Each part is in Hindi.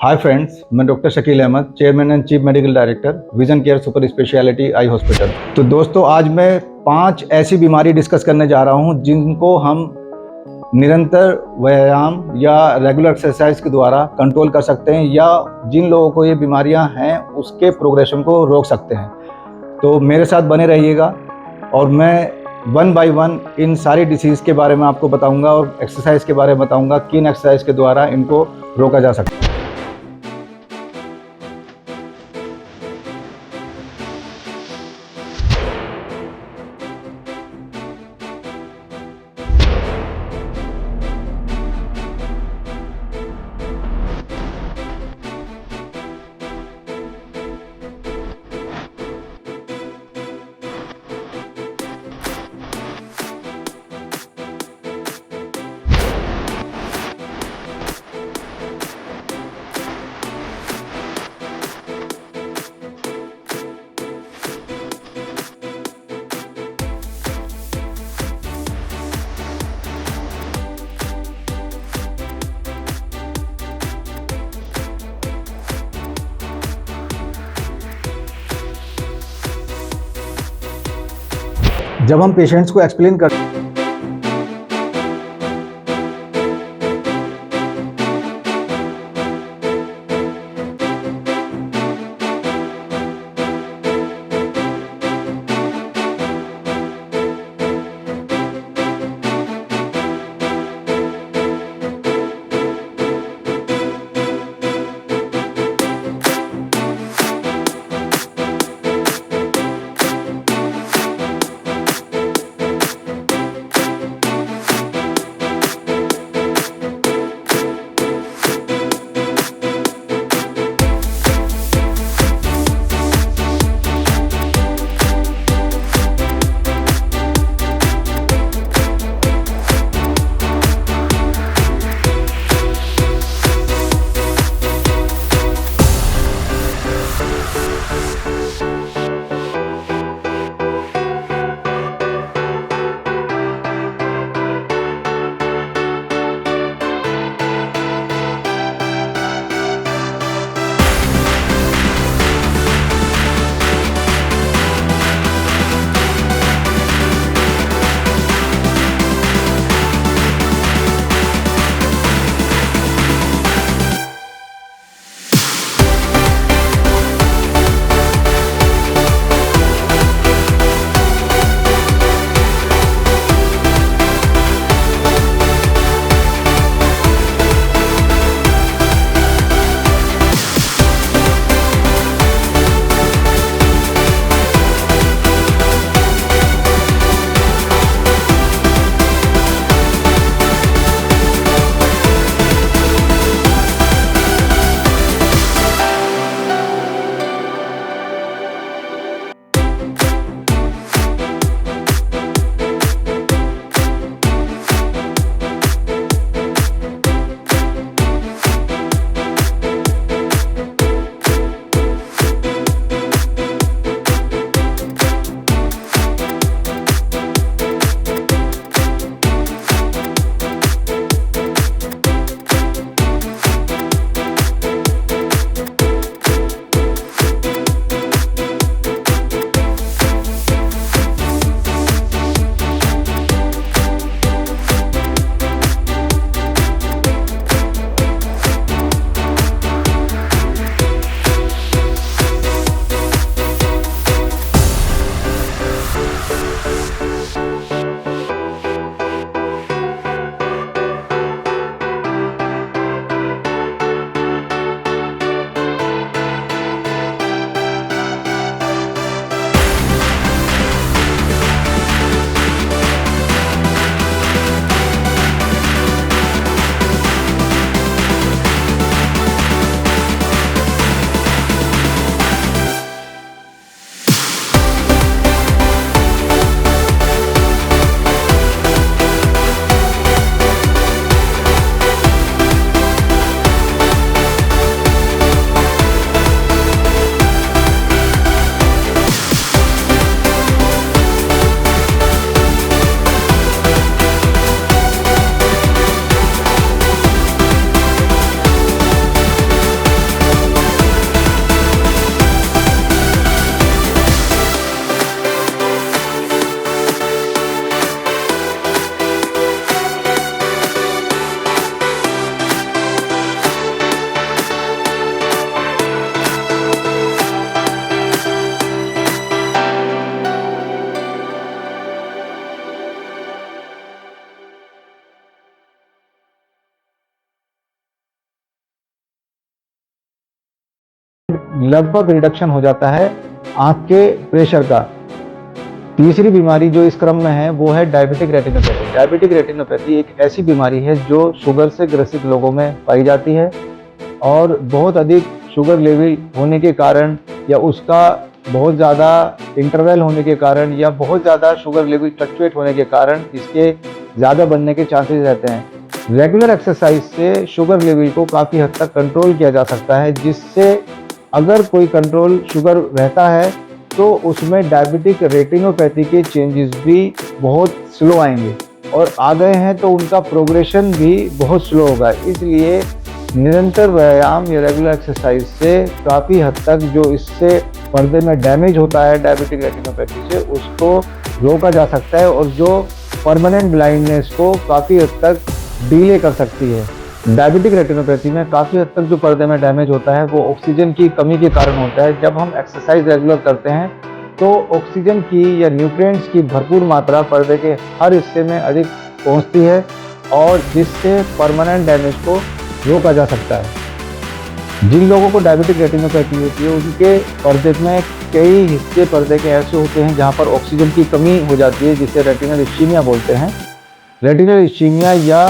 हाय फ्रेंड्स, मैं doctor Shakeel Ahmed, chairman and chief medical director vision care super speciality eye hospital. तो दोस्तों, आज मैं 5 ऐसी बीमारी डिस्कस करने जा रहा हूं जिनको हम निरंतर व्यायाम या रेगुलर एक्सरसाइज के द्वारा कंट्रोल कर सकते हैं, या जिन लोगों को ये बीमारियां हैं उसके प्रोग्रेशन को रोक सकते हैं। तो मेरे साथ बने रहिएगा और मैं वन बाय वन इन सारी डिसीज़ के बारे में आपको बताऊंगा और एक्सरसाइज के बारे में बताऊंगा, किन एक्सरसाइज के द्वारा इनको रोका जा सकता है। जब हम पेशेंट्स को एक्सप्लेन कर लगभग रिडक्शन हो जाता है आँख के प्रेशर का। तीसरी बीमारी जो इस क्रम में है वो है डायबिटिक रेटिनोपैथी। डायबिटिक रेटिनोपैथी एक ऐसी बीमारी है जो शुगर से ग्रसित लोगों में पाई जाती है और बहुत अधिक शुगर लेवल होने के कारण या उसका बहुत ज़्यादा इंटरवल होने के कारण या बहुत ज़्यादा शुगर लेवल फ्लक्चुएट होने के कारण इसके ज़्यादा बनने के चांसेस रहते हैं। रेगुलर एक्सरसाइज से शुगर लेवल को काफ़ी हद तक कंट्रोल किया जा सकता है, जिससे अगर कोई कंट्रोल शुगर रहता है तो उसमें डायबिटिक रेटिनोपैथी के चेंजेस भी बहुत स्लो आएंगे और आ गए हैं तो उनका प्रोग्रेशन भी बहुत स्लो होगा। इसलिए निरंतर व्यायाम या रेगुलर एक्सरसाइज से काफ़ी हद तक जो इससे पर्दे में डैमेज होता है डायबिटिक रेटिनोपैथी से, उसको रोका जा सकता है और जो परमानेंट ब्लाइंडनेस को काफ़ी हद तक डिले कर सकती है। डायबिटिक रेटिनोपैथी में काफ़ी हद तक जो पर्दे में डैमेज होता है वो ऑक्सीजन की कमी के कारण होता है। जब हम एक्सरसाइज रेगुलर करते हैं तो ऑक्सीजन की या न्यूट्रिएंट्स की भरपूर मात्रा पर्दे के हर हिस्से में अधिक पहुंचती है और जिससे परमानेंट डैमेज को रोका जा सकता है। जिन लोगों को डायबिटिक रेटिनोपैथी होती है उनके पर्दे में कई हिस्से पर्दे के ऐसे होते हैं जहाँ पर ऑक्सीजन की कमी हो जाती है, जिसे रेटिनल इस्कीमिया बोलते हैं। रेटिनल इस्कीमिया या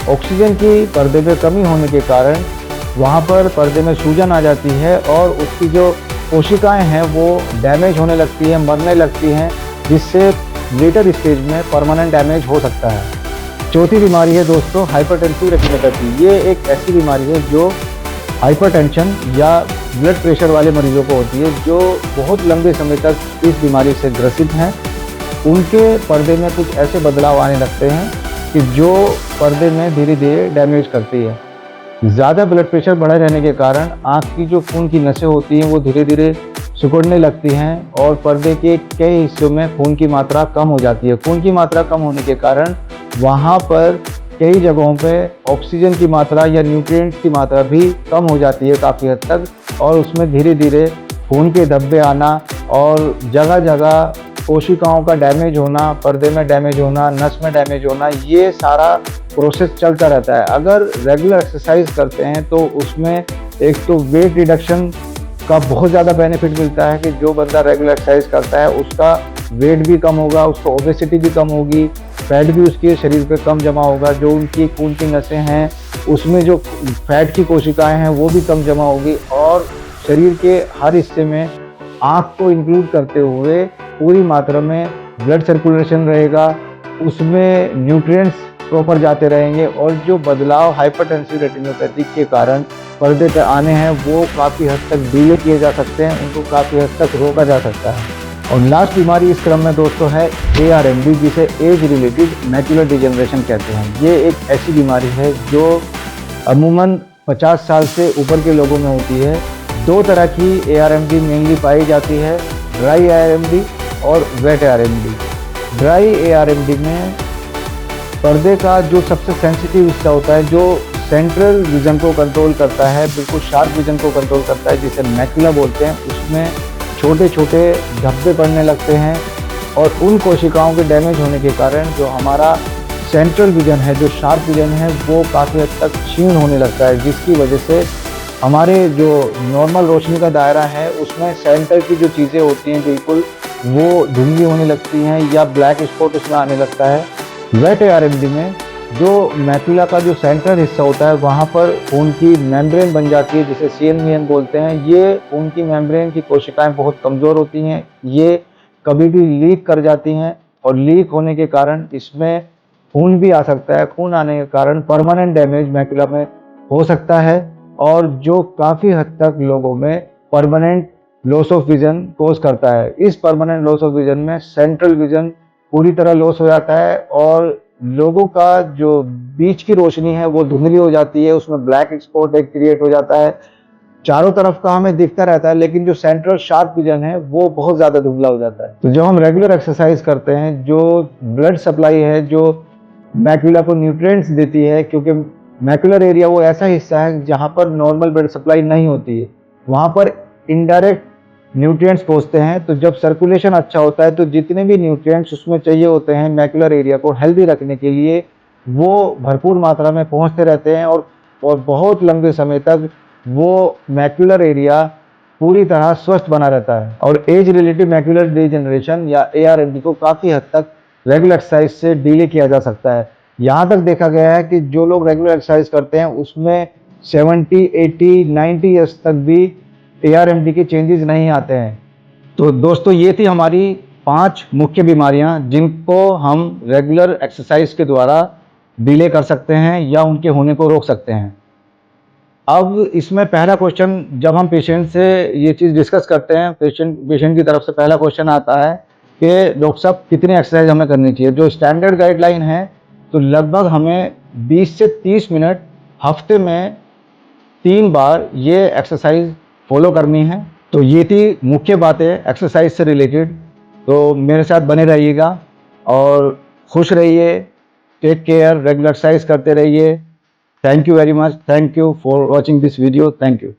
ऑक्सीजन की पर्दे में कमी होने के कारण वहाँ पर पर्दे में सूजन आ जाती है और उसकी जो कोशिकाएं हैं वो डैमेज होने लगती हैं, मरने लगती हैं, जिससे लेटर स्टेज में परमानेंट डैमेज हो सकता है। चौथी बीमारी है दोस्तों हाइपरटेंसिव रेटिनोपैथी। ये एक ऐसी बीमारी है जो हाइपरटेंशन या ब्लड प्रेशर वाले मरीजों को होती है, जो बहुत लंबे समय तक इस बीमारी से ग्रसित हैं। उनके पर्दे में कुछ ऐसे बदलाव आने लगते हैं कि जो पर्दे में धीरे धीरे डैमेज करती है। ज़्यादा ब्लड प्रेशर बढ़े रहने के कारण आँख की जो खून की नसें होती हैं वो धीरे धीरे सिकुड़ने लगती हैं और पर्दे के कई हिस्सों में खून की मात्रा कम हो जाती है। खून की मात्रा कम होने के कारण वहाँ पर कई जगहों पे ऑक्सीजन की मात्रा या न्यूट्रिएंट्स की मात्रा भी कम हो जाती है काफ़ी हद तक, और उसमें धीरे धीरे खून के धब्बे आना और जगह जगह कोशिकाओं का डैमेज होना, पर्दे में डैमेज होना, नस में डैमेज होना, ये सारा प्रोसेस चलता रहता है। अगर रेगुलर एक्सरसाइज करते हैं तो उसमें एक तो वेट रिडक्शन का बहुत ज़्यादा बेनिफिट मिलता है कि जो बंदा रेगुलर एक्सरसाइज करता है उसका वेट भी कम होगा, उसको ओबेसिटी भी कम होगी, फैट भी उसके शरीर पे कम जमा होगा, जो उनकी खून की नसें हैं उसमें जो फैट की कोशिकाएं हैं वो भी कम जमा होगी और शरीर के हर हिस्से में आँख को इंक्लूड करते हुए पूरी मात्रा में ब्लड सर्कुलेशन रहेगा, उसमें न्यूट्रिएंट्स प्रॉपर जाते रहेंगे और जो बदलाव हाइपरटेंसिव रेटिनोपैथी के कारण पर्दे पर आने हैं वो काफ़ी हद तक डिले किए जा सकते हैं, उनको काफ़ी हद तक रोका जा सकता है। और लास्ट बीमारी इस क्रम में दोस्तों है ARMD, जिसे एज रिलेटेड मैक्यूलर डिजेनरेशन कहते हैं। ये एक ऐसी बीमारी है जो अमूमन 50 साल से ऊपर के लोगों में होती है। दो तरह की ARMD मेनली पाई जाती है, ड्राई ARMD और वेट ARMD। ड्राई ARMD में पर्दे का जो सबसे सेंसिटिव हिस्सा होता है, जो सेंट्रल विज़न को कंट्रोल करता है, बिल्कुल शार्प विज़न को कंट्रोल करता है, जिसे मैक्यूला बोलते हैं, उसमें छोटे छोटे धब्बे पड़ने लगते हैं और उन कोशिकाओं के डैमेज होने के कारण जो हमारा सेंट्रल विज़न है, जो शार्प विज़न है, वो काफ़ी हद तक क्षीण होने लगता है, जिसकी वजह से हमारे जो नॉर्मल रोशनी का दायरा है उसमें सेंटर की जो चीज़ें होती हैं बिल्कुल वो धुंधली होने लगती हैं या ब्लैक स्पॉट उसमें आने लगता है। वेट ARMD में जो मैक्यूला का जो सेंट्रल हिस्सा होता है वहाँ पर खून की मेम्ब्रेन बन जाती है, जिसे CNVN बोलते हैं। ये खून की मेम्ब्रेन की कोशिकाएं बहुत कमज़ोर होती हैं, ये कभी भी लीक कर जाती हैं और लीक होने के कारण इसमें खून भी आ सकता है। खून आने के कारण परमानेंट डैमेज मैक्यूला में हो सकता है और जो काफ़ी हद तक लोगों में परमानेंट लॉस ऑफ विज़न कोज करता है। इस परमानेंट लॉस ऑफ विज़न में सेंट्रल विज़न पूरी तरह लॉस हो जाता है और लोगों का जो बीच की रोशनी है वो धुंधली हो जाती है, उसमें ब्लैक स्पॉट एक क्रिएट हो जाता है, चारों तरफ का हमें दिखता रहता है, लेकिन जो सेंट्रल शार्प विजन है वो बहुत ज़्यादा धुंधला हो जाता है। तो जब हम रेगुलर एक्सरसाइज करते हैं, जो ब्लड सप्लाई है जो मैक्यूला को न्यूट्रिएंट्स देती है, क्योंकि मैक्यूलर एरिया वो ऐसा हिस्सा है जहाँ पर नॉर्मल ब्लड सप्लाई नहीं होती है, वहाँ पर इनडायरेक्ट न्यूट्रिएंट्स पहुँचते हैं। तो जब सर्कुलेशन अच्छा होता है तो जितने भी न्यूट्रिएंट्स उसमें चाहिए होते हैं मैक्यूलर एरिया को हेल्दी रखने के लिए, वो भरपूर मात्रा में पहुँचते रहते हैं और बहुत लंबे समय तक वो मैक्यूलर एरिया पूरी तरह स्वस्थ बना रहता है। और एज रिलेटिव मैक्यूलर डिजेनरेशन या ARMD को काफ़ी हद तक रेगुलर एक्सरसाइज से डिले किया जा सकता है। यहाँ तक देखा गया है कि जो लोग रेगुलर एक्सरसाइज करते हैं उसमें 70, 80, 90 ईयर्स तक भी ARMD के चेंजेस नहीं आते हैं। तो दोस्तों, ये थी हमारी 5 मुख्य बीमारियां जिनको हम रेगुलर एक्सरसाइज के द्वारा डिले कर सकते हैं या उनके होने को रोक सकते हैं। अब इसमें पहला क्वेश्चन, जब हम पेशेंट से ये चीज़ डिस्कस करते हैं, पेशेंट की तरफ से पहला क्वेश्चन आता है कि डॉक्टर साहब कितनी एक्सरसाइज हमें करनी चाहिए। जो स्टैंडर्ड गाइडलाइन है तो लगभग हमें 20 से 30 मिनट हफ्ते में 3 बार ये एक्सरसाइज फॉलो करनी है। तो ये थी मुख्य बातें एक्सरसाइज से रिलेटेड। तो मेरे साथ बने रहिएगा और खुश रहिए। टेक केयर, रेगुलर एक्सरसाइज करते रहिए। Thank you very much. Thank you for watching this video. Thank you.